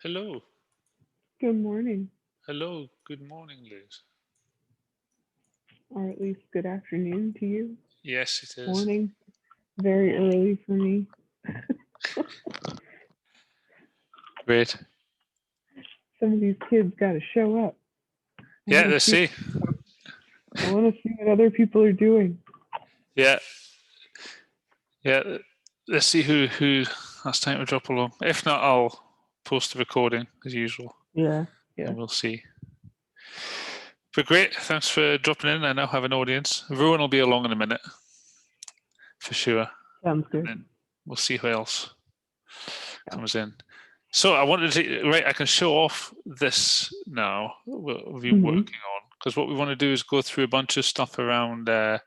Hello. Good morning, Hello. Good morning, Liz. or at least good afternoon to you. Yes, it is. Morning, very early for me. Great. Some of these kids got to show up. I Yeah, want to let's see. see. I want to see what other people are doing. Yeah, yeah. Let's see who has time to drop along. If not, I'll post the recording as usual, Yeah, yeah. and we'll see. But great. Thanks for dropping in. I now have an audience. Rowan will be along in a minute, for sure, Sounds and good. then we'll see who else comes in. So I wanted to, right, I can show off this now. We've been working on, because what we want to do is go through a bunch of stuff around the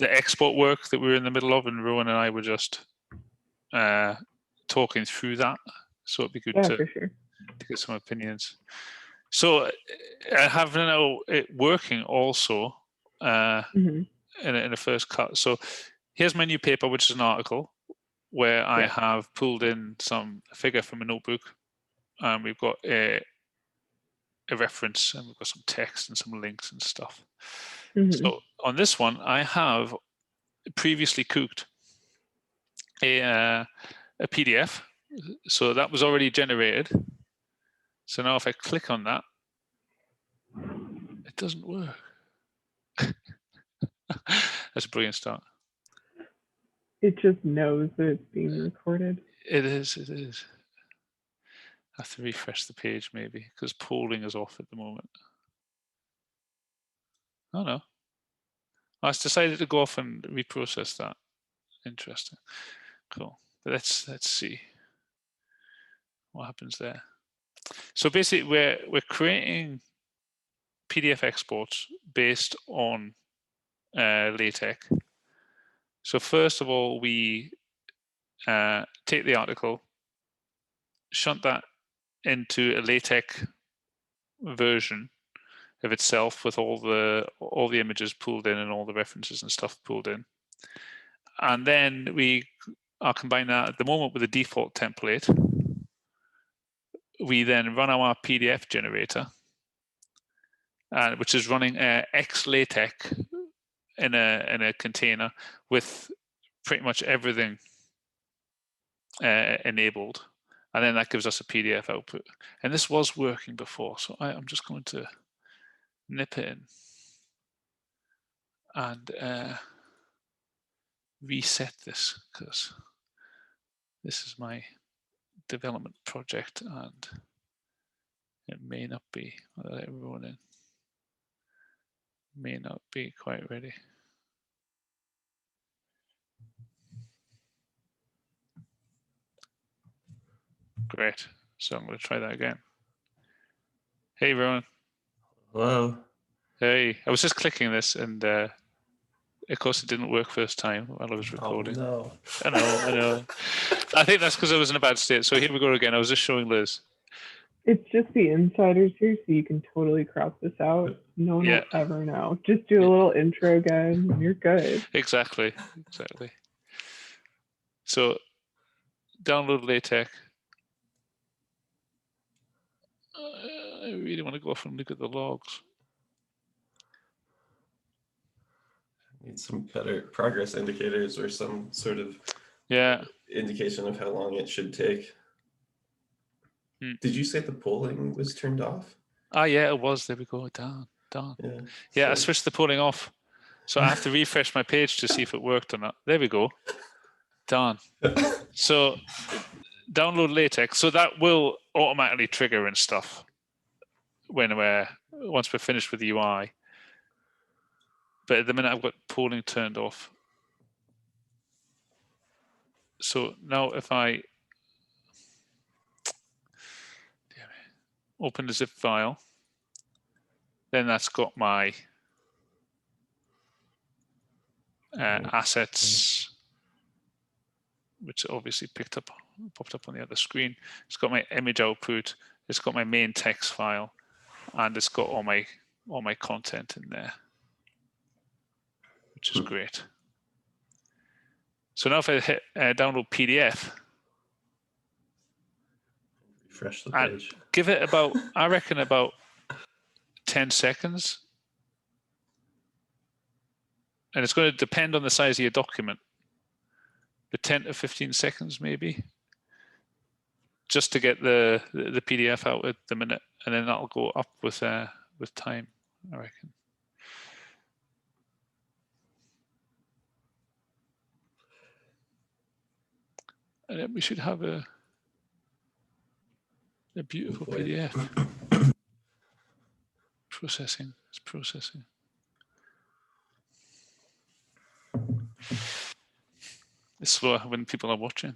export work that we were in the middle of, and Rowan and I were just talking through that. So it'd be good Yeah, to for sure. get some opinions. So I have now it working also in a first cut. So here's my new paper, which is an article where I have pulled in some figure from a notebook. And we've got a reference, and we've got some text and some links and stuff. So on this one, I have previously cooked a PDF. So that was already generated. So now if I click on that, it doesn't work. That's a brilliant start. It just knows that it's being recorded. It is. It is. I have to refresh the page maybe because polling is off at the moment. Oh no. I decided to go off and reprocess that. Interesting. Cool. But let's see what happens there. So basically, we're creating PDF exports based on LaTeX. So first of all, we take the article, shunt that into a LaTeX version of itself with all the images pulled in and all the references and stuff pulled in, and then we are combining that at the moment with the default template. We then run our PDF generator, which is running xLaTeX in a container with pretty much everything enabled, and then that gives us a PDF output. And this was working before, so I'm just going to nip it in and reset this because this is my development project and it may not be. I'll let everyone in. May not be quite ready. Great. So I'm going to try that again. Hey, Rowan. Hello. Hey, I was just clicking this and of course it didn't work first time while I was recording. Oh, no. I know. I think that's because I was in a bad state. So here we go again. I was just showing Liz. It's just the insiders here, so you can totally crop this out. No one will ever know. Just do a little intro again, and you're good. Exactly. So download LaTeX. I really want to go off and look at the logs. Need some better progress indicators or some sort of indication of how long it should take. Did you say the polling was turned off? Yeah, it was. There we go. Darn. Yeah, I switched the polling off. So I have to refresh my page to see if it worked or not. There we go. Darn. So download LaTeX. So that will automatically trigger and stuff once we're finished with the UI. But at the minute I've got polling turned off. So now if I open the zip file, then that's got my assets, which obviously popped up on the other screen. It's got my image output. It's got my main text file, and it's got all my content in there, which is great. So now if I hit download PDF, refresh the page. Give it about, I reckon, about 10 seconds. And it's going to depend on the size of your document, but 10 to 15 seconds maybe, just to get the PDF out at the minute, and then that'll go up with time, I reckon. And then we should have a beautiful PDF. Processing, it's processing. It's slower when people are watching.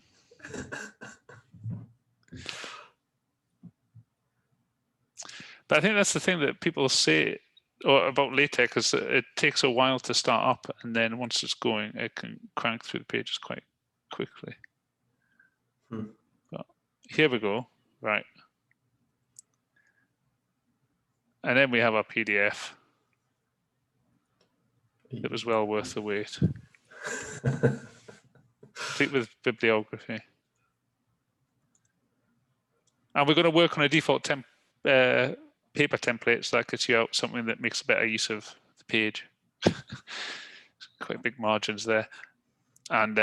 But I think that's the thing that people say about LaTeX, is that it takes a while to start up, and then once it's going, it can crank through the pages quite quickly. But here we go, right. And then we have our PDF. It was well worth the wait. Complete with bibliography. And we're going to work on a default paper template, so that gets you out something that makes a better use of the page. Quite big margins there. And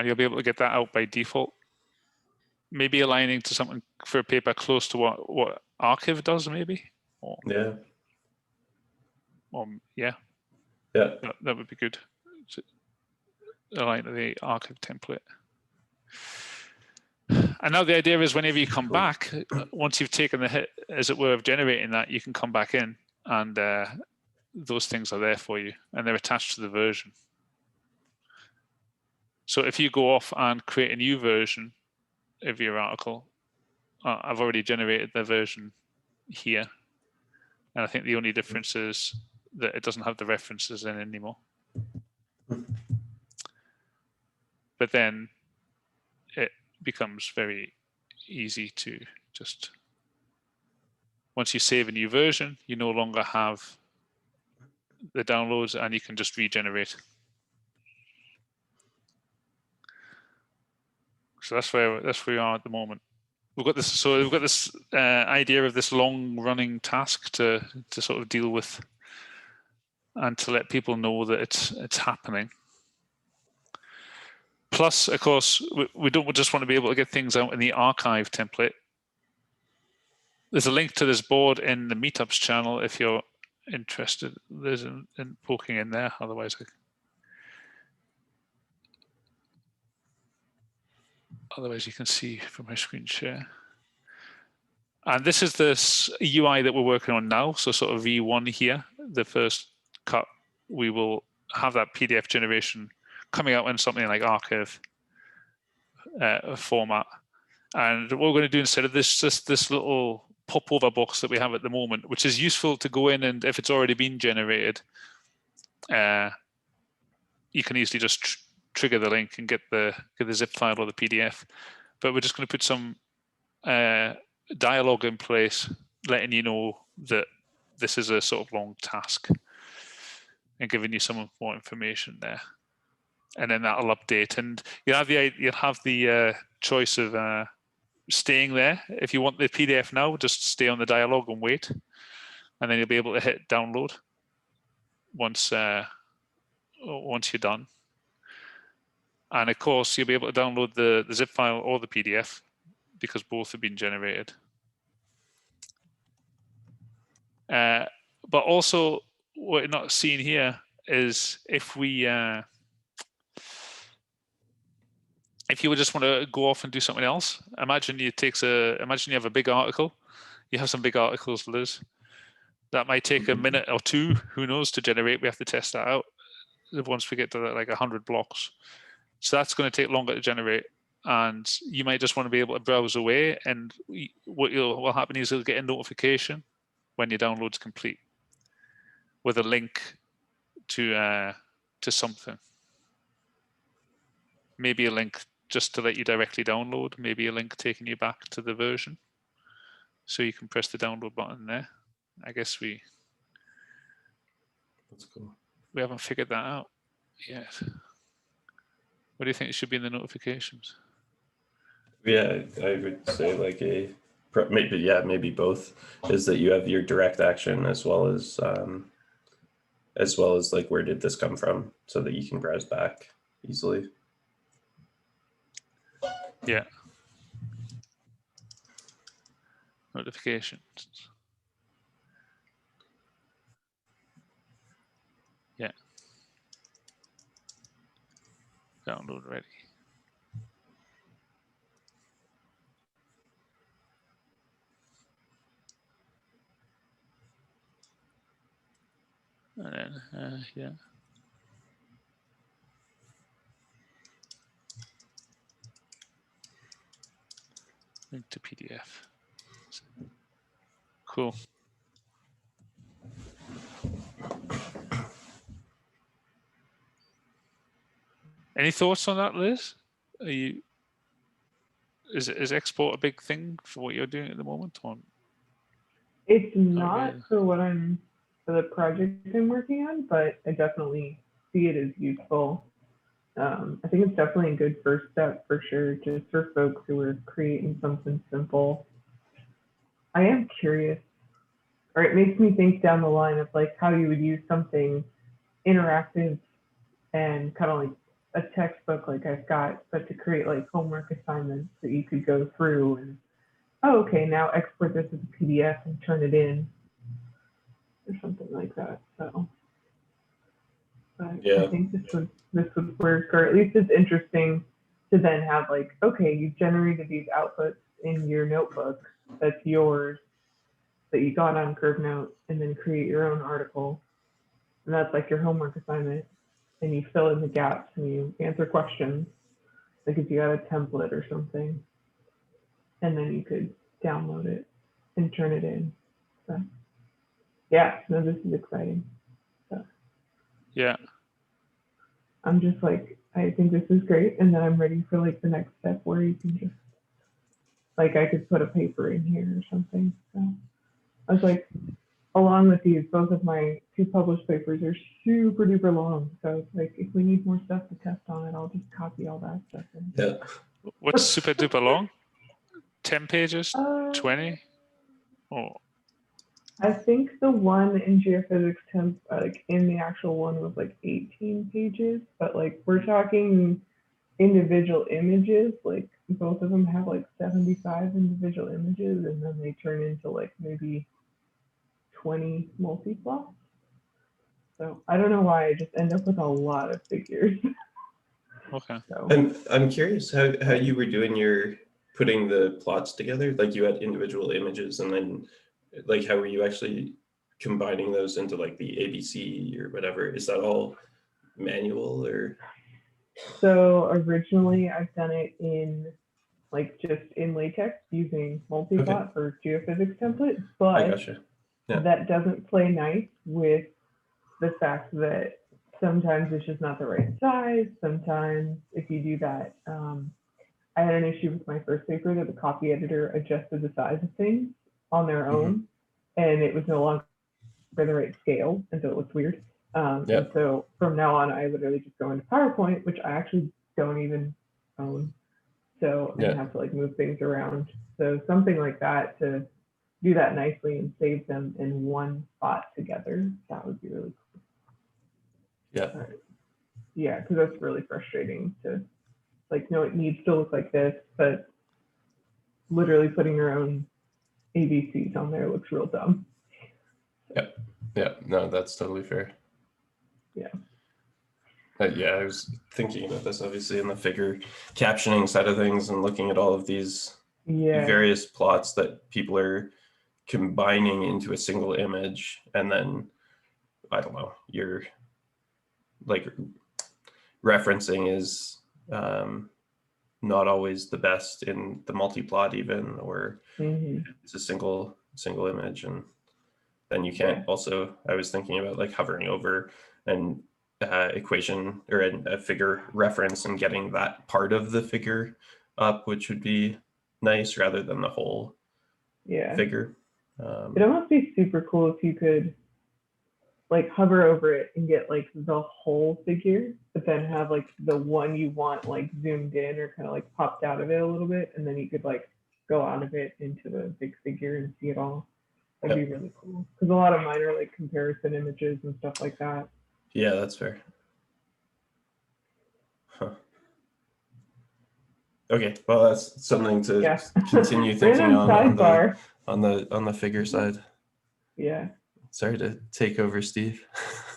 you'll be able to get that out by default. Maybe aligning to something for a paper close to what Archive does, maybe? Or, yeah. Yeah. Yeah. That would be good. Align to the Archive template. And now the idea is whenever you come back, once you've taken the hit, as it were, of generating that, you can come back in and those things are there for you and they're attached to the version. So if you go off and create a new version of your article, I've already generated the version here. And I think the only difference is that it doesn't have the references in anymore. But then it becomes very easy to just, once you save a new version, you no longer have the downloads and you can just regenerate. So that's where we are at the moment. We've got this. So we've got this idea of this long-running task to sort of deal with, and to let people know that it's happening. Plus, of course, we don't just want to be able to get things out in the archive template. There's a link to this board in the Meetups channel if you're interested. There's in poking in there. Otherwise, you can see from my screen share. And this is this UI that we're working on now. So sort of V1 here, the first cut, we will have that PDF generation coming out in something like Archive format. And what we're going to do instead of this, just this little popover box that we have at the moment, which is useful to go in, and if it's already been generated, you can easily just trigger the link and get the zip file or the PDF. But we're just going to put some dialogue in place, letting you know that this is a sort of long task and giving you some more information there. And then that'll update, and you'll have the choice of staying there. If you want the PDF now, just stay on the dialogue and wait, and then you'll be able to hit download once you're done. And of course, you'll be able to download the zip file or the PDF because both have been generated. But also, what you're not seeing here is if we if you would just want to go off and do something else, imagine you have a big article. You have some big articles, Liz. That might take a minute or two, who knows, to generate. We have to test that out once we get to like 100 blocks. So that's going to take longer to generate. And you might just want to be able to browse away. And what will happen is you'll get a notification when your download's complete with a link to something. Maybe a link just to let you directly download, maybe a link taking you back to the version. So you can press the download button there. I guess That's cool. We haven't figured that out yet. What do you think it should be in the notifications? Yeah, I would say like maybe both, is that you have your direct action as well as like where did this come from, so that you can browse back easily. Yeah. Notifications. Yeah. Download ready. And then, yeah. Link to PDF. Cool. Any thoughts on that, Liz? Is export a big thing for what you're doing at the moment? Or It's not for the project I'm working on, but I definitely see it as useful. I think it's definitely a good first step for sure, just for folks who are creating something simple. I am curious, or it makes me think down the line of like how you would use something interactive and kind of like a textbook like I've got, but to create like homework assignments that you could go through and, oh, okay, now export this as a PDF and turn it in or something like that. So Yeah. I think this would work, or at least it's interesting to then have like, okay, you've generated these outputs in your notebook that's yours, that you got on Curvenote, and then create your own article. And that's like your homework assignment. And you fill in the gaps and you answer questions, like if you got a template or something. And then you could download it and turn it in. So yeah, no, this is exciting. So yeah. I'm just like, I think this is great. And then I'm ready for like the next step where you can just, like I could put a paper in here or something. So I was like, along with these, both of my 2 published papers are super duper long. So it's like, if we need more stuff to test on it, I'll just copy all that stuff in. Yeah. What's super duper long? 10 pages? 20? Oh. I think the one in geophysics temp, like in the actual one, was like 18 pages, but like we're talking individual images, like both of them have like 75 individual images, and then they turn into like maybe 20 multi-plots. So I don't know why I just end up with a lot of figures. Okay. So. And I'm curious how you were doing your putting the plots together. Like you had individual images, and then like how were you actually combining those into like the ABC or whatever? Is that all manual or? So originally I've done it in like just in LaTeX using multiplot for geophysics template, but I gotcha. Yeah. that doesn't play nice with the fact that sometimes it's just not the right size. Sometimes if you do that, I had an issue with my first paper that the copy editor adjusted the size of things on their own, and it was no longer the right scale, and so it looks weird. And so from now on, I literally just go into PowerPoint, which I actually don't even own. So I have to like move things around. So something like that to do that nicely and save them in one spot together, that would be really cool. Yeah. Yeah, because that's really frustrating to like, no, it needs to look like this, but literally putting your own ABCs on there looks real dumb. Yep. Yeah. No, that's totally fair. Yeah. Yeah, I was thinking about this obviously in the figure captioning side of things and looking at all of these various plots that people are combining into a single image, and then I don't know, you're like referencing is not always the best in the multi-plot even, or it's a single image, and then you can't also, I was thinking about like hovering over an equation or a figure reference and getting that part of the figure up, which would be nice rather than the whole figure. It'd almost be super cool if you could like hover over it and get like the whole figure, but then have like the one you want like zoomed in or kind of like popped out of it a little bit, and then you could like go out of it into the big figure and see it all. That'd be really cool, because a lot of mine are like comparison images and stuff like that. Yeah, that's fair. Huh. Okay, well, that's something to continue thinking on the figure side. Yeah. Sorry to take over, Steve.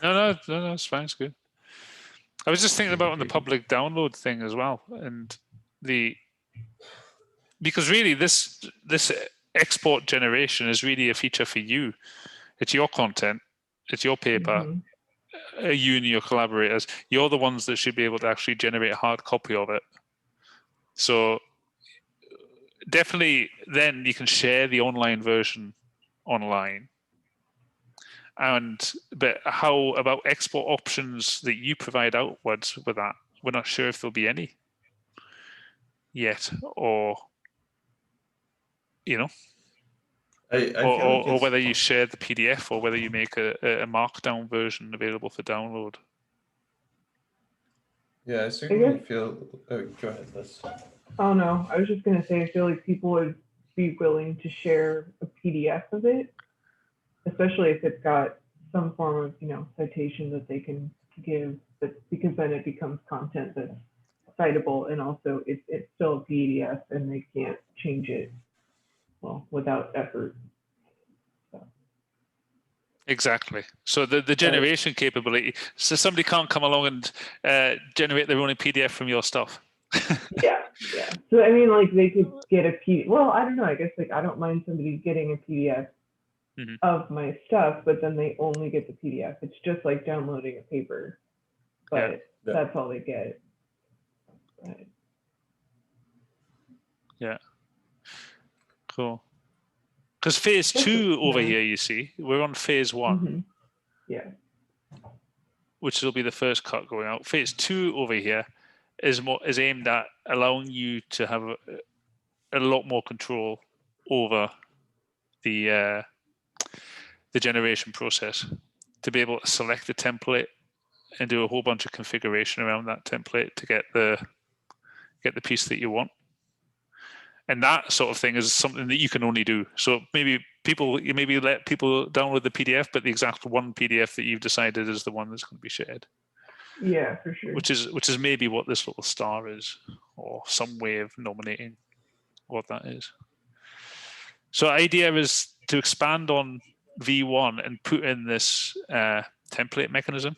No, it's fine. It's good. I was just thinking about on the public download thing as well, and because really this export generation is really a feature for you. It's your content, it's your paper. You and your collaborators, you're the ones that should be able to actually generate a hard copy of it. So definitely, then you can share the online version online. But how about export options that you provide outwards with that? We're not sure if there'll be any yet, or or whether you share the PDF, or whether you make a markdown version available for download. Yeah, I certainly feel. Oh, go ahead, Liz. Oh no, I was just gonna say I feel like people would be willing to share a PDF of it, especially if it's got some form of citation that they can give, because then it becomes content that's citable, and also it's still a PDF and they can't change it without effort. Exactly. So the generation capability. So somebody can't come along and generate their own PDF from your stuff. Yeah. So I mean, like they could get a PDF. Well, I don't know. I guess like I don't mind somebody getting a PDF of my stuff, but then they only get the PDF. It's just like downloading a paper, but that's all they get. Right. Yeah. Cool. Because phase 2 over here, you see, we're on phase 1. Yeah. Which will be the first cut going out. Phase 2 over here is aimed at allowing you to have a lot more control over the generation process, to be able to select the template and do a whole bunch of configuration around that template to get the piece that you want. And that sort of thing is something that you can only do. So maybe you let people download the PDF, but the exact one PDF that you've decided is the one that's going to be shared. Yeah, for sure. Which is maybe what this little star is, or some way of nominating what that is. So the idea is to expand on V1 and put in this template mechanism,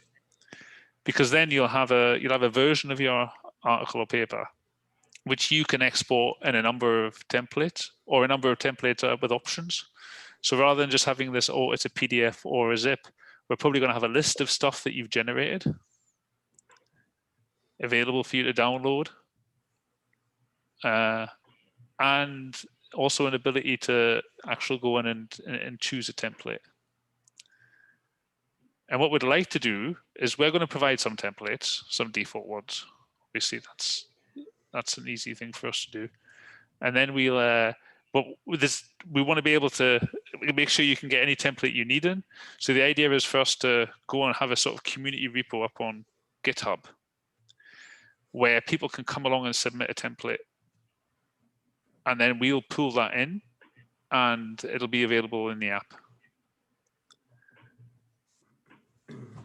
because then you'll have a version of your article or paper which you can export in a number of templates, or a number of templates with options. So rather than just having this, it's a PDF or a zip, we're probably going to have a list of stuff that you've generated available for you to download, and also an ability to actually go in and choose a template. And what we'd like to do is we're going to provide some templates, some default ones. Obviously, that's an easy thing for us to do. And then but with this, we want to be able to make sure you can get any template you need in. So the idea is for us to go and have a sort of community repo up on GitHub, where people can come along and submit a template, and then we'll pull that in, and it'll be available in the app.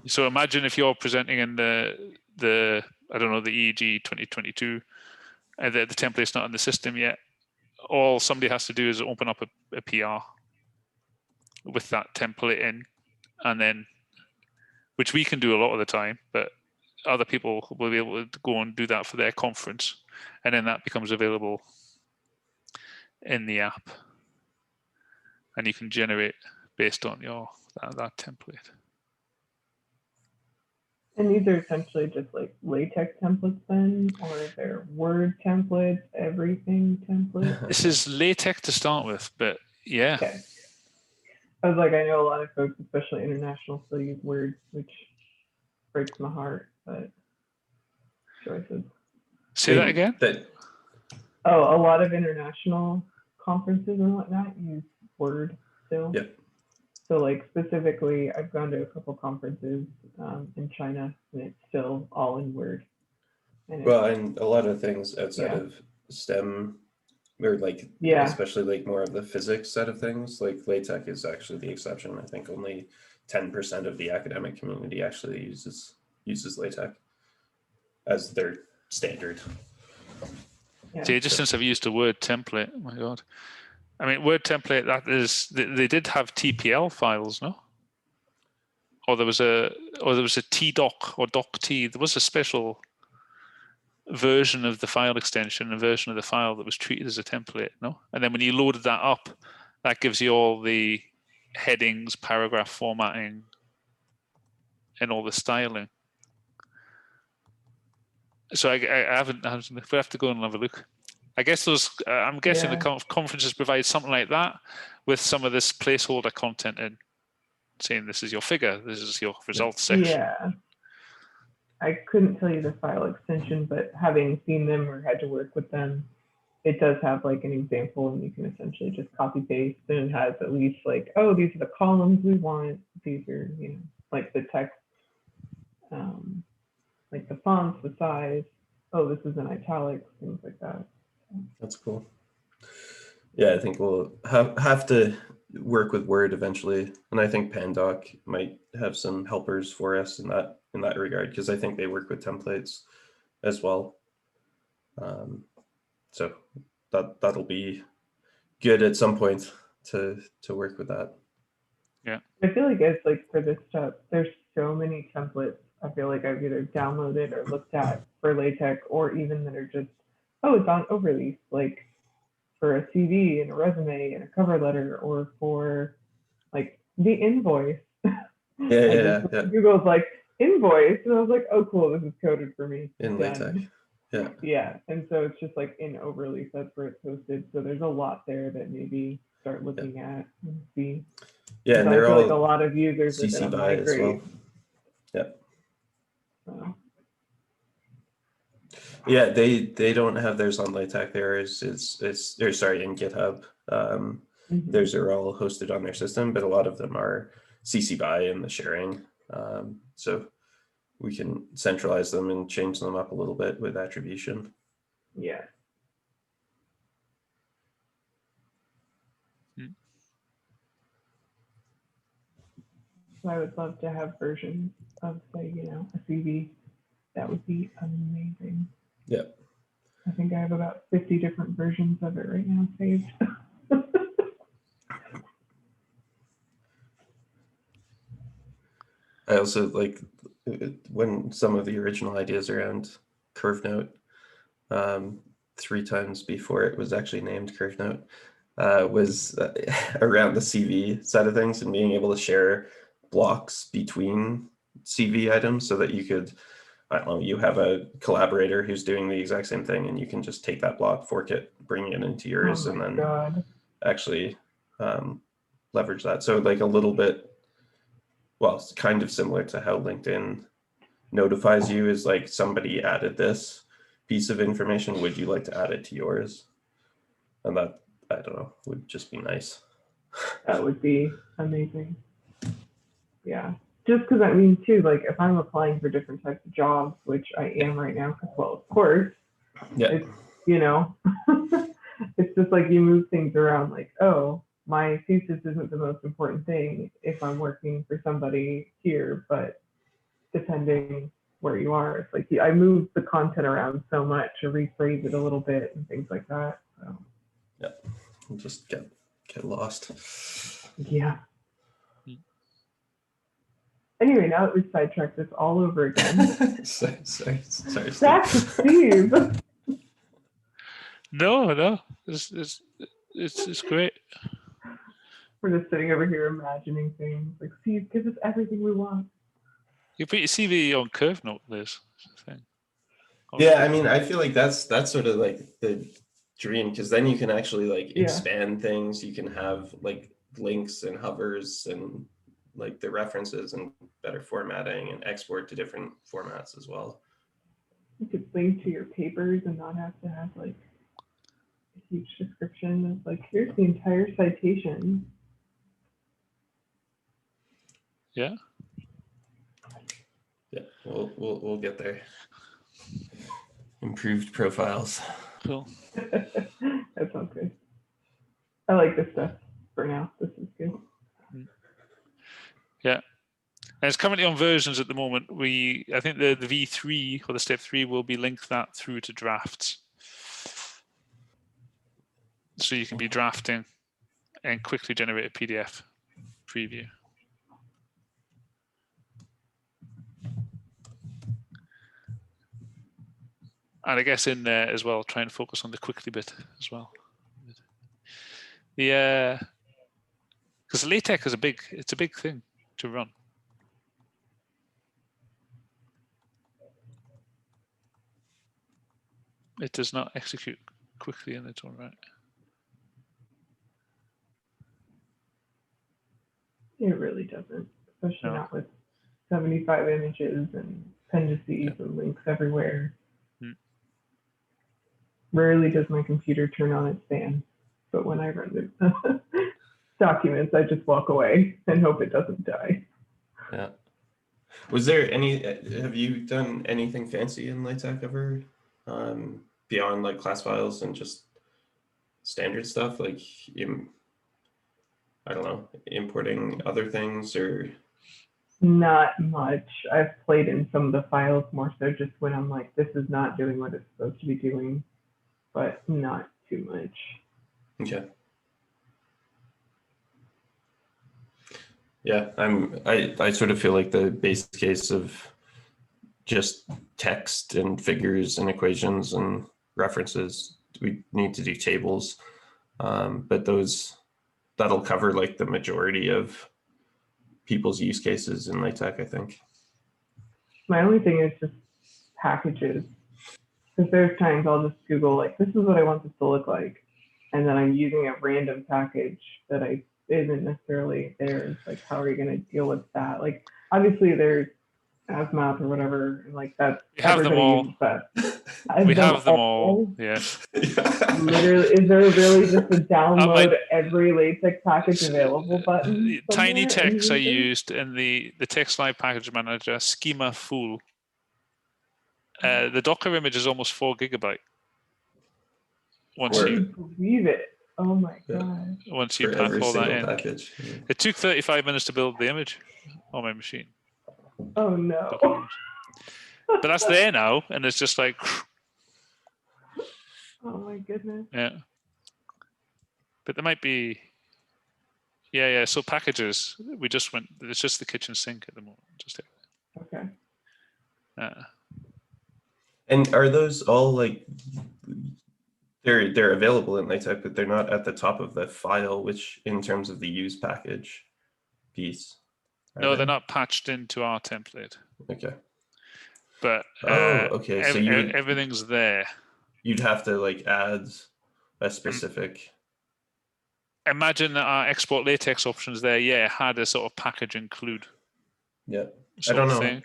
So imagine if you're presenting in the I don't know, the EEG 2022, and the template's not in the system yet. All somebody has to do is open up a PR with that template in, and then, which we can do a lot of the time, but other people will be able to go and do that for their conference, and then that becomes available in the app, and you can generate based on that template. And these are essentially just like LaTeX templates then, or is there Word templates, everything templates? This is LaTeX to start with, but yeah. Okay. I was like, I know a lot of folks, especially international, still use Word, which breaks my heart, but choices. Say that again? Oh, a lot of international conferences and whatnot use Word still. Yeah. So like specifically, I've gone to a couple conferences in China, and it's still all in Word. And a lot of things outside of STEM, or like especially like more of the physics side of things, like LaTeX is actually the exception. I think only 10% of the academic community actually uses LaTeX as their standard. See, just since I've used the Word template, oh my God. I mean, Word template, that is, they did have TPL files, no? Or there was a TDoc or DocT. There was a special version of the file extension, a version of the file that was treated as a template, no? And then when you loaded that up, that gives you all the headings, paragraph formatting, and all the styling. So I haven't, we have to go and have a look. I guess those, I'm guessing the conferences provide something like that with some of this placeholder content in, saying this is your figure, this is your results section. Yeah. I couldn't tell you the file extension, but having seen them or had to work with them, it does have like an example, and you can essentially just copy paste, and it has at least like, oh, these are the columns we want. These are, you know, like the text, like the fonts, the size. Oh, this is in italics, things like that. That's cool. Yeah, I think we'll have to work with Word eventually, and I think Pandoc might have some helpers for us in that regard, because I think they work with templates as well. So that'll be good at some point to work with that. Yeah, I feel like it's like for this stuff, there's so many templates. I feel like I've either downloaded or looked at for LaTeX, or even that are just, oh, it's on Overleaf, like for a CV and a resume and a cover letter, or for like the invoice. Google's like invoice, and I was like, oh, cool, this is coded for me. In LaTeX. Yeah, and so it's just like in Overleaf, that's where it's hosted. So there's a lot there that maybe start looking at and see. Yeah, and I feel like a lot of users are going to migrate. As well. Yeah. Yeah, they don't have theirs on LaTeX. Theirs is in GitHub. Theirs are all hosted on their system, but a lot of them are CC BY in the sharing. So we can centralize them and change them up a little bit with attribution. Yeah. So I would love to have versions of, say, you know, a CV. That would be amazing. Yeah. I think I have about 50 different versions of it right now saved. I also like when some of the original ideas around Curvenote, 3 times before it was actually named Curvenote, was around the CV side of things and being able to share blocks between CV items so that you could, I don't know, you have a collaborator who's doing the exact same thing, and you can just take that block, fork it, bring it into yours, and then actually leverage that. So like a little bit, well, it's kind of similar to how LinkedIn notifies you, is like somebody added this piece of information, would you like to add it to yours? And that, I don't know, would just be nice. That would be amazing. Yeah. Just because I mean, too, like if I'm applying for different types of jobs, which I am right now, well, of course, it's, you know, it's just like you move things around, like, oh, my thesis isn't the most important thing if I'm working for somebody here, but depending where you are, it's like I move the content around so much or rephrase it a little bit and things like that. So yeah, just get lost. Yeah. Anyway, now that we've sidetracked this all over again. sorry, Back to Steve. No, it's great. We're just sitting over here imagining things like, Steve, give us everything we want. You put your CV on Curvenote, Liz. Yeah, I mean, I feel like that's sort of like the dream, because then you can actually like expand things. You can have like links and hovers and like the references and better formatting and export to different formats as well. You could link to your papers and not have to have like a huge description of like, here's the entire citation. Yeah. Yeah, we'll get there. Improved profiles. Cool. That sounds good. I like this stuff for now. This is good. Yeah. And it's currently on versions at the moment. I think the V3 or the step 3 will be linked that through to drafts. So you can be drafting and quickly generate a PDF preview. And I guess in there as well, try and focus on the quickly bit as well. Because LaTeX is it's a big thing to run. It does not execute quickly in its own right. It really doesn't, especially not with 75 images and appendices and links everywhere. Rarely does my computer turn on its fan, but when I run the documents, I just walk away and hope it doesn't die. Yeah. Was there have you done anything fancy in LaTeX ever beyond like class files and just standard stuff like, I don't know, importing other things or? Not much. I've played in some of the files more so just when I'm like, this is not doing what it's supposed to be doing, but not too much. Okay. Yeah, I sort of feel like the base case of just text and figures and equations and references, we need to do tables, but that'll cover like the majority of people's use cases in LaTeX, I think. My only thing is just packages, because there's times I'll just Google like, this is what I want this to look like, and then I'm using a random package that isn't necessarily theirs. Like, how are you going to deal with that? Like, obviously there's Asmath or whatever, and like that's we have them all. Uses that. We have them all. Yeah. Literally, is there really just a download every LaTeX package available button? Tiny text I used in the TextLive package manager, schema full. The Docker image is almost 4 GB. Believe it. Oh my god. Once you pack all that in. Package. Yeah. It took 35 minutes to build the image on my machine. Oh no. But that's there now, and it's just like. Oh my goodness. Yeah. But there might be. Yeah. So packages, we just went. It's just the kitchen sink at the moment. Just okay. And are those all like? They're available in LaTeX, but they're not at the top of the file, which in terms of the use package piece. No, they're not patched into our template. Okay. But okay. So everything's there. You'd have to like add a specific. Imagine that our export LaTeX options there, had a sort of package include. Yeah, I don't know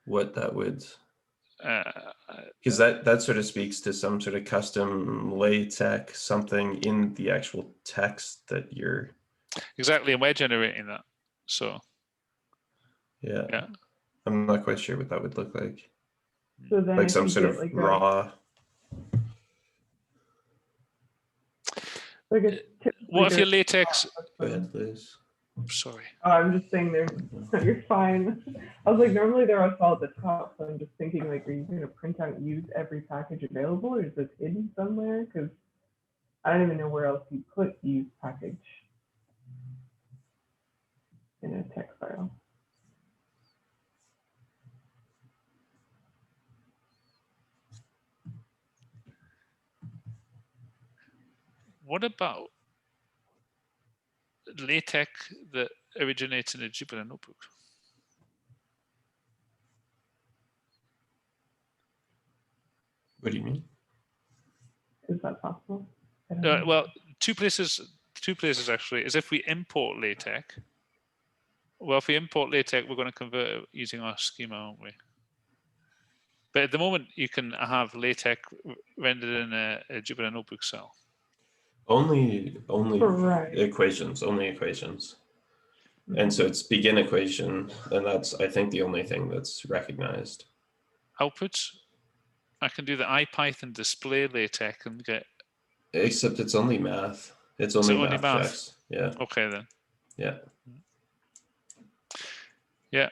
what that would. Because that sort of speaks to some sort of custom LaTeX, something in the actual text that you're. Exactly, and we're generating that. So. Yeah. I'm not quite sure what that would look like. So then like some sort of like raw. What if your LaTeX? Go ahead, please. Sorry. Oh, I'm just saying you're fine. I was like, normally they're all at the top, so I'm just thinking like, are you going to print out and use every package available, or is this hidden somewhere? Because I don't even know where else you put use package in a text file. What about LaTeX that originates in a Jupyter notebook? What do you mean? Is that possible? Well, two places actually is if we import LaTeX. Well, if we import LaTeX, we're going to convert it using our schema, aren't we? But at the moment, you can have LaTeX rendered in a Jupyter notebook cell. Only right. equations. Only equations. And so it's begin equation, and that's, I think, the only thing that's recognized. Outputs? I can do the IPython display LaTeX and get... Except it's only math. It's only math checks. Yeah. Okay, then. Yeah. Yeah.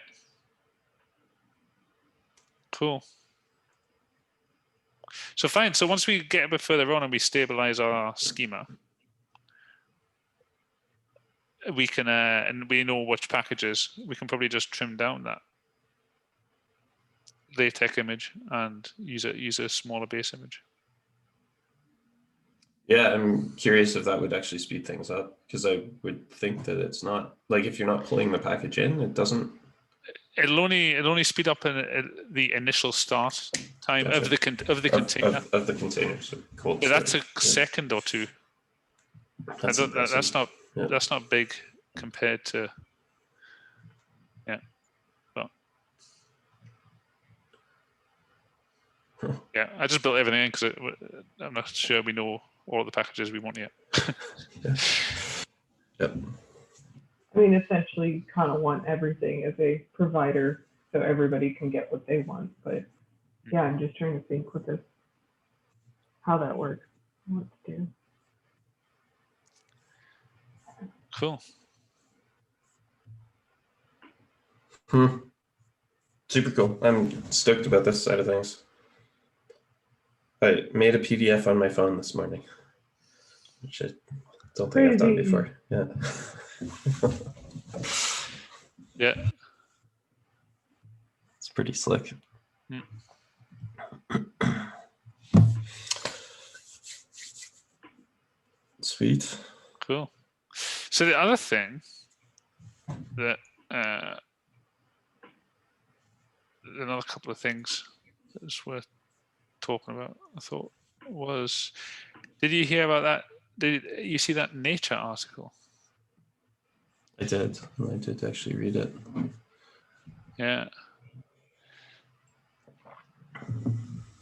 Cool. So fine. So once we get a bit further on and we stabilize our schema, we can, and we know which packages, we can probably just trim down that LaTeX image and use a smaller base image. Yeah, I'm curious if that would actually speed things up, because I would think that it's not, like, if you're not pulling the package in, it doesn't. It'll only speed up the initial start time of the container. Of the container. So cold. Yeah, that's a second or two. That's not big compared to. Yeah. But yeah, I just built everything in because I'm not sure we know all the packages we want yet. Yeah. Yep. I mean, essentially, you kind of want everything as a provider so everybody can get what they want. But yeah, I'm just trying to think with this, how that works, what to do. Cool. Super cool. I'm stoked about this side of things. I made a PDF on my phone this morning, which I don't think I've done before. Yeah. Yeah. It's pretty slick. Sweet. Cool. So the other thing that another couple of things that's worth talking about, I thought, was, did you hear about that? Did you see that Nature article? I did actually read it. Yeah.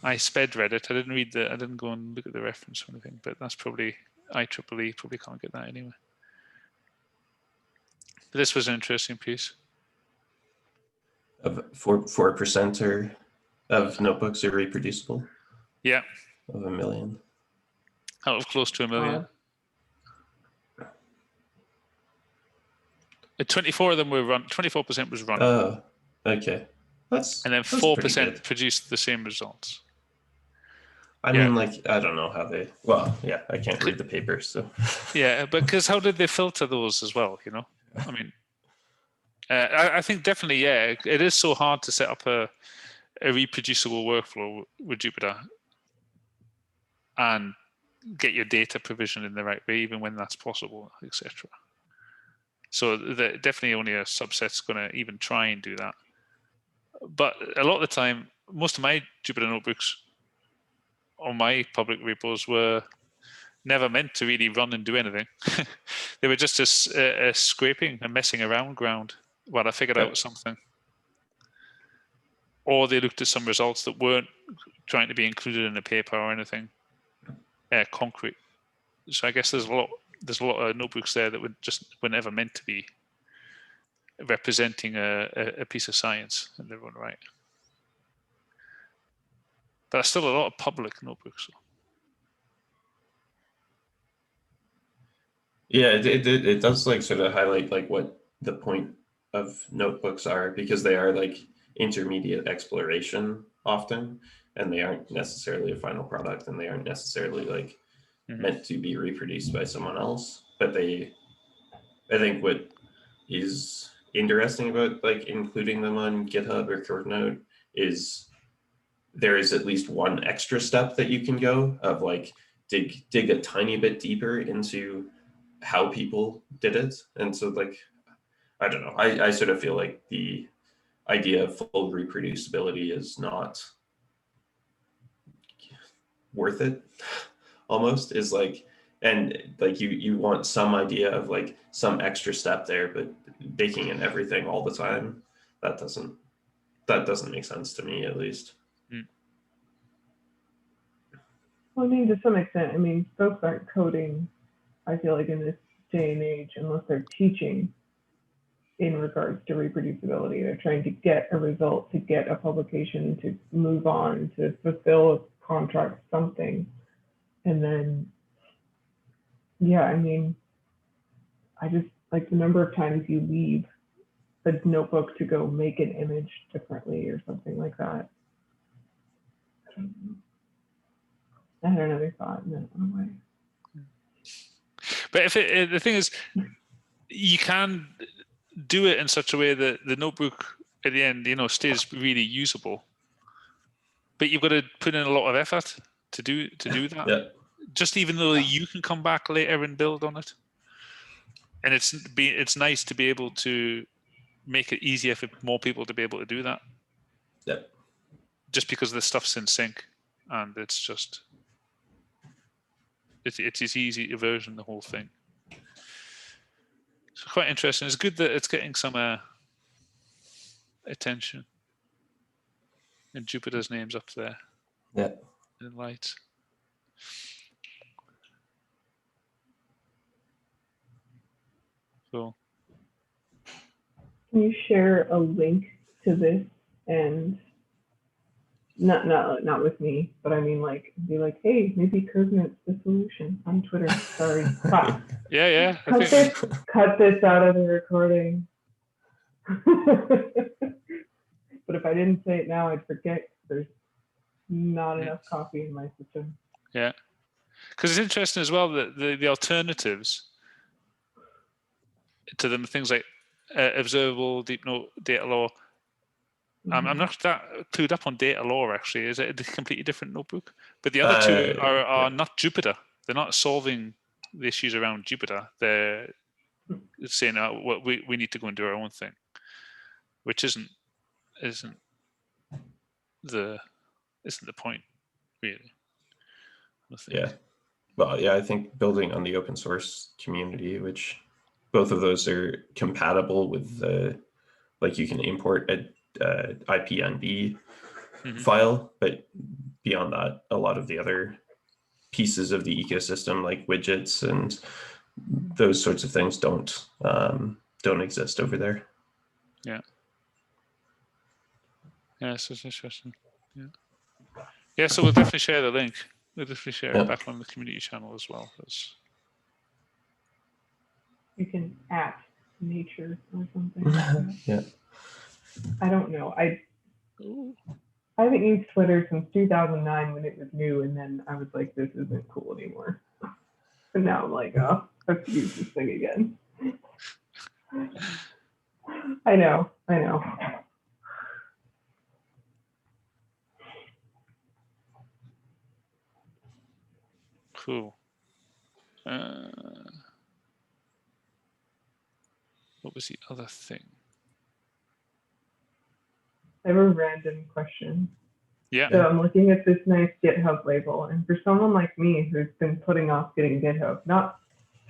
I sped read it. I didn't go and look at the reference or anything, but that's probably IEEE probably can't get that anyway. But this was an interesting piece. Of 4% of notebooks are reproducible. Yeah. Of 1 million. Out of close to 1 million. 24 of them were 24% was running. Oh, okay. And then 4% produced the same results. I mean, like, I don't know how they, well, yeah, I can't read the paper, so. Yeah, but because how did they filter those as well, you know? I mean, I think definitely, yeah, it is so hard to set up a reproducible workflow with Jupyter and get your data provisioned in the right way, even when that's possible, etc. So definitely only a subset's going to even try and do that. But a lot of the time, most of my Jupyter notebooks on my public repos were never meant to really run and do anything. They were just a scraping and messing around ground while I figured out something. Or they looked at some results that weren't trying to be included in a paper or anything concrete. So I guess there's a lot of notebooks there that were never meant to be representing a piece of science in their own right. But there's still a lot of public notebooks. So. Yeah, it does like sort of highlight like what the point of notebooks are, because they are like intermediate exploration often, and they aren't necessarily a final product, and they aren't necessarily like meant to be reproduced by someone else. But I think what is interesting about like including them on GitHub or Curvenote is there is at least one extra step that you can go of like dig a tiny bit deeper into how people did it. And so like, I don't know, I sort of feel like the idea of full reproducibility is not worth it, almost, is like, and like you want some idea of like some extra step there, but baking in everything all the time, that doesn't make sense to me, at least. Well, I mean, to some extent, I mean, folks aren't coding, I feel like, in this day and age, unless they're teaching in regards to reproducibility. They're trying to get a result, to get a publication, to move on, to fulfill a contract, something. And then, yeah, I mean, I just like the number of times you leave a notebook to go make an image differently or something like that. I had another thought and then it went away. But if the thing is, you can do it in such a way that the notebook at the end, stays really usable. But you've got to put in a lot of effort to do that. Yeah. Just even though you can come back later and build on it. And it's nice to be able to make it easier for more people to be able to do that. Yeah. Just because the stuff's in sync, and it's just it's easy to version the whole thing. So quite interesting. It's good that it's getting some attention. And Jupyter's name's up there. Yeah. In lights. Cool. Can you share a link to this and not with me, but I mean like be like, hey, maybe Curvenote's the solution on Twitter. Sorry. Yeah. Cut this out of the recording. But if I didn't say it now, I'd forget. There's not enough coffee in my system. Yeah. Because it's interesting as well that the alternatives to them, things like observable, deep note, data law. I'm not that clued up on data law, actually. Is it a completely different notebook? But the other two are not Jupyter. They're not solving the issues around Jupyter. They're saying, we need to go and do our own thing, which isn't the point, really. Yeah. Well, yeah, I think building on the open source community, which both of those are compatible with like you can import a IPNB file, but beyond that, a lot of the other pieces of the ecosystem, like widgets and those sorts of things, don't exist over there. Yeah. Yeah, so it's interesting. Yeah. So we'll definitely share the link. We'll definitely share it back on the community channel as well. You can @nature or something like that. Yeah. I don't know. I haven't used Twitter since 2009 when it was new, and then I was like, this isn't cool anymore. And now I'm like, oh, I have to use this thing again. I know. Cool. What was the other thing? I have a random question. Yeah. So I'm looking at this nice GitHub label, and for someone like me who's been putting off getting GitHub, not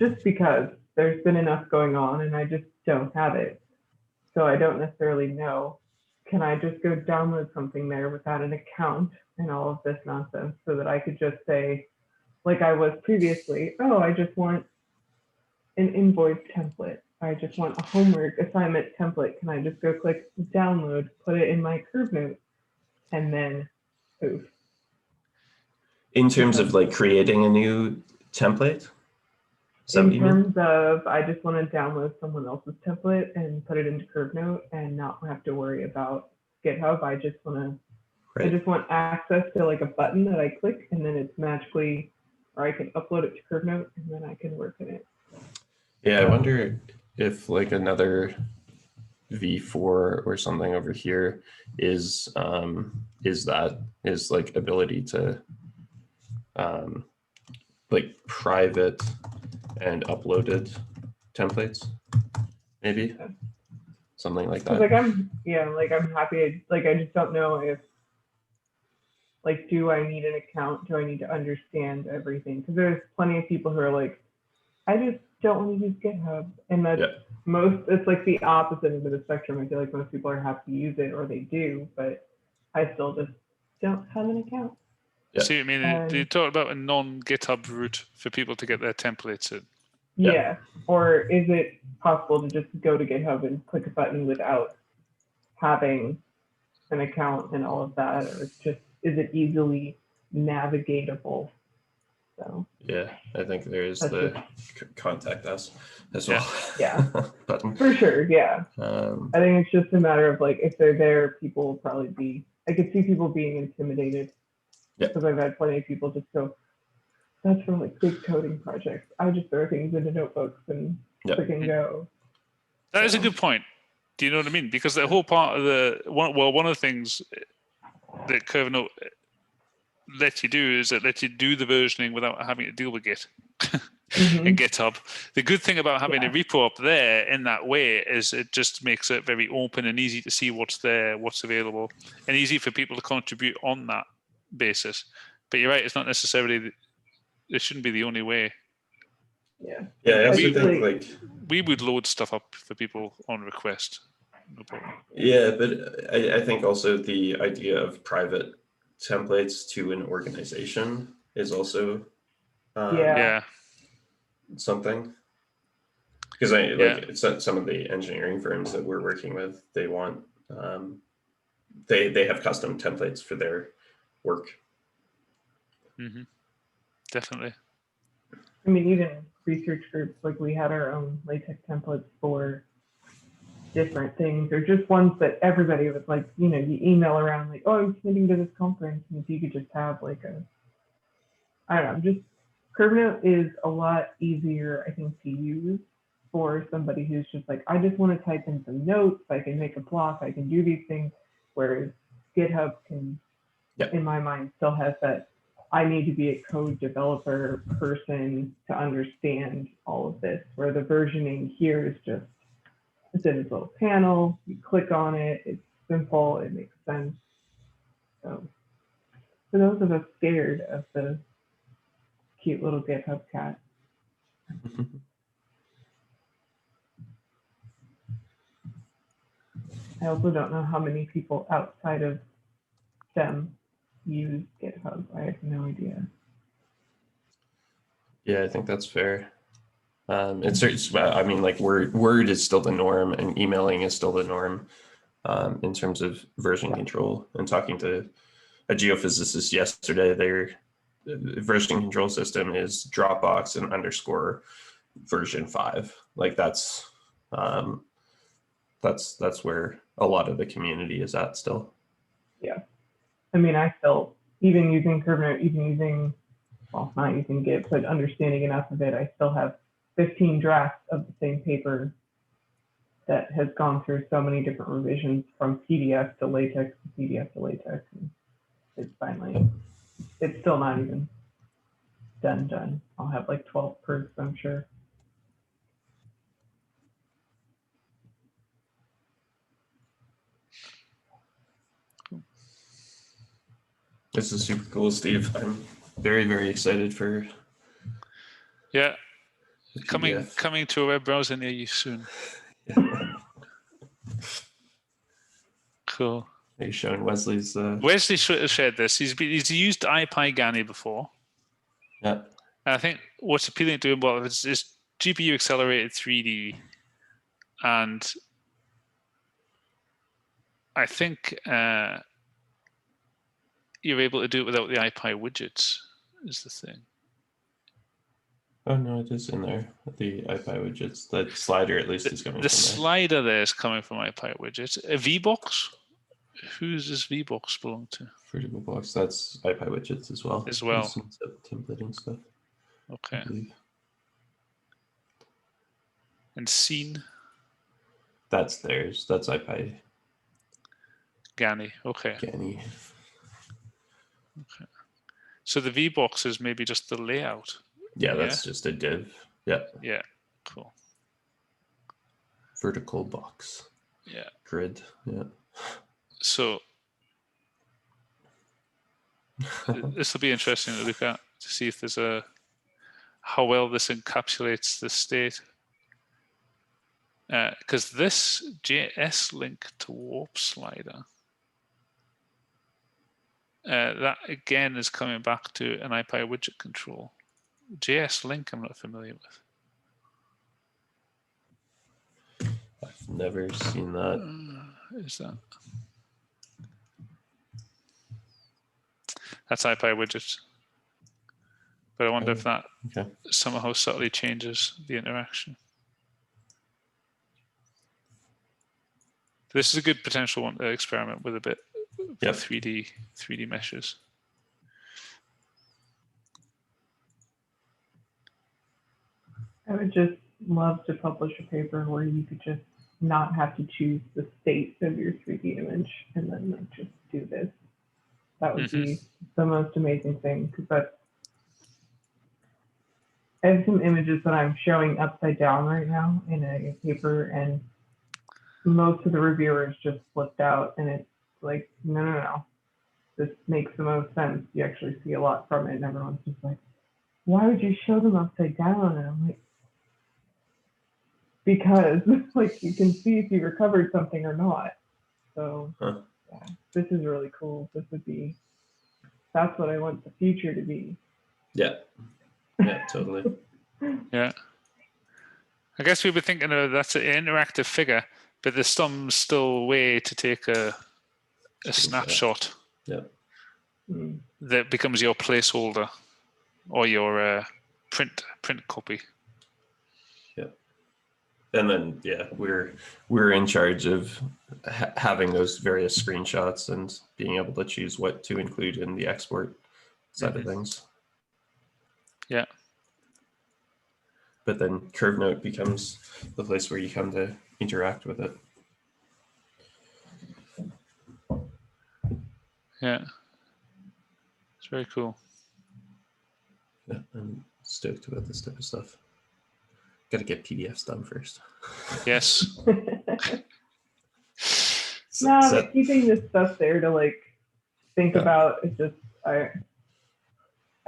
just because there's been enough going on and I just don't have it, so I don't necessarily know, can I just go download something there without an account and all of this nonsense, so that I could just say, like I was previously, oh, I just want an invoice template. I just want a homework assignment template. Can I just go click download, put it in my Curvenote, and then poof? In terms of like creating a new template? In terms of, I just want to download someone else's template and put it into Curvenote and not have to worry about GitHub. I just want access to like a button that I click, and then it's magically, or I can upload it to Curvenote and then I can work in it. Yeah, I wonder if like another v4 or something over here is like ability to like private and uploaded templates, maybe something like that. Like I'm happy. I just don't know if, like, do I need an account? Do I need to understand everything? Because there's plenty of people who are like, I just don't want to use GitHub, and that's it's like the opposite end of the spectrum. I feel like most people are happy to use it, or they do, but I still just don't have an account. Yeah. See, I mean, they talk about a non-GitHub route for people to get their templates in. Yeah. Or is it possible to just go to GitHub and click a button without having an account and all of that, or is it easily navigatable? So yeah, I think there's the contact us as well. Yeah, button for sure. Yeah, I think it's just a matter of like, if they're there, people will probably be. I could see people being intimidated. Yeah, because I've had plenty of people just go, "That's for like big coding projects. I just throw things into notebooks and freaking go." That is a good point. Do you know what I mean? Because the whole part of one of the things that Curvenote lets you do is it lets you do the versioning without having to deal with Git and GitHub. The good thing about having a repo up there in that way is it just makes it very open and easy to see what's there, what's available, and easy for people to contribute on that basis. But you're right, it's not necessarily, it shouldn't be the only way. Yeah. Yeah, I also think like we would load stuff up for people on request. No problem. Yeah, but I think also the idea of private templates to an organization is also something. Because like some of the engineering firms that we're working with, they want they have custom templates for their work. Definitely. I mean, even research groups, like we had our own LaTeX templates for different things, or just ones that everybody was like, you email around like, "Oh, I'm submitting to this conference," and if you could just have like I don't know, just Curvenote is a lot easier, I think, to use for somebody who's just like, I just want to type in some notes, I can make a block, I can do these things, whereas GitHub can, in my mind, still has that I need to be a code developer person to understand all of this, where the versioning here is just, it's in this little panel, you click on it, it's simple, it makes sense. So for those of us scared of the cute little GitHub cat. I also don't know how many people outside of STEM use GitHub. I have no idea. Yeah, I think that's fair. It's I mean, like Word is still the norm, and emailing is still the norm in terms of version control. And talking to a geophysicist yesterday, their version control system is Dropbox and _ version 5. Like that's where a lot of the community is at still. Yeah, I mean, I still, even using Curvenote, even using, well, not using Git, but understanding enough of it, I still have 15 drafts of the same paper that has gone through so many different revisions, from PDF to LaTeX to PDF to LaTeX. And it's finally, it's still not even done. I'll have like 12 proofs, I'm sure. This is super cool, Steve. I'm very, very excited for. Yeah, coming to a web browser near you soon. Cool. Are you showing Wesley's? Wesley shared this. He's used PyGaml before. Yeah. And I think what's appealing to him, well, is GPU accelerated 3D, and I think you're able to do it without the IPy widgets. Is the thing. Oh no, it is in there. The IPy widgets. The slider at least is coming from there. The slider there is coming from IPy widgets. A VBox. Who's this VBox belong to? Vertical box. That's IPy widgets as well. As well. Some templating stuff. Okay. And scene. That's theirs. That's IPy. Gani. Okay. Gani. Okay. So the VBox is maybe just the layout. Yeah, that's just a div. Yeah. Yeah. Cool. Vertical box. Yeah. Grid. Yeah. So this will be interesting to look at, to see if there's how well this encapsulates the state. Because this JS link to warp slider, that again is coming back to an IPy widget control. JS link I'm not familiar with. never seen that. Is that? That's IPy widgets. But I wonder if that somehow subtly changes the interaction. This is a good potential one to experiment with a bit for 3D meshes. I would just love to publish a paper where you could just not have to choose the state of your 3D image and then like just do this. That would be the most amazing thing, because I have some images that I'm showing upside down right now in a paper, and most of the reviewers just flipped out, and it's like, no. This makes the most sense. You actually see a lot from it, and everyone's just like, why would you show them upside down? And I'm like, because like you can see if you recovered something or not. So yeah, this is really cool. That's what I want the future to be. Yeah, totally. Yeah. I guess we were thinking that's an interactive figure, but there's still a way to take a snapshot that becomes your placeholder or your print copy. Yeah. And then we're in charge of having those various screenshots and being able to choose what to include in the export side of things. Yeah. But then Curvenote becomes the place where you come to interact with it. Yeah. It's very cool. Yeah, I'm stoked about this type of stuff. Got to get PDFs done first. Yes. But keeping this stuff there to like think about, it's just I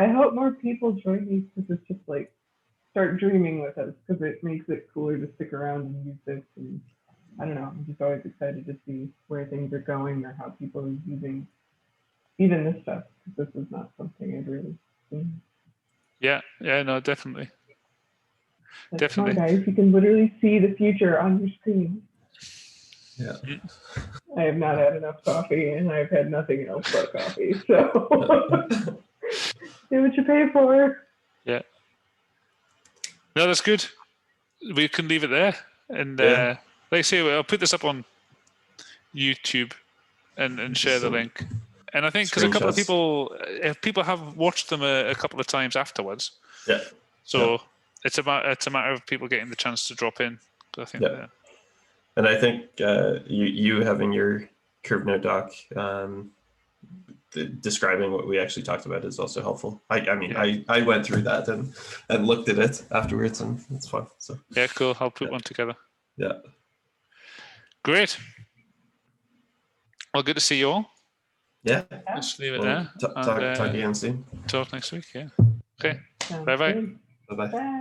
hope more people join these, because it's just like start dreaming with us, because it makes it cooler to stick around and use this. And I don't know, I'm just always excited to see where things are going or how people are using even this stuff, because this is not something I've really seen. Yeah, no, definitely. Come on, guys, you can literally see the future on your screen. Yeah. I have not had enough coffee, and I've had nothing else but coffee. So do what you pay for. Yeah. No, that's good. We can leave it there. And like I say, I'll put this up on YouTube and share the link. And I think because a couple of people, if people have watched them a couple of times afterwards. Yeah. So it's a matter of people getting the chance to drop in. I think. Yeah. And I think you having your Curvenote doc describing what we actually talked about is also helpful. I went through that and looked at it afterwards, and it's fun. So yeah, cool. I'll put one together. Yeah. Great. Well, good to see you all. Yeah. Let's leave it there. Talk again soon. Talk next week. Yeah. Okay. Bye-bye. Bye-bye. Bye.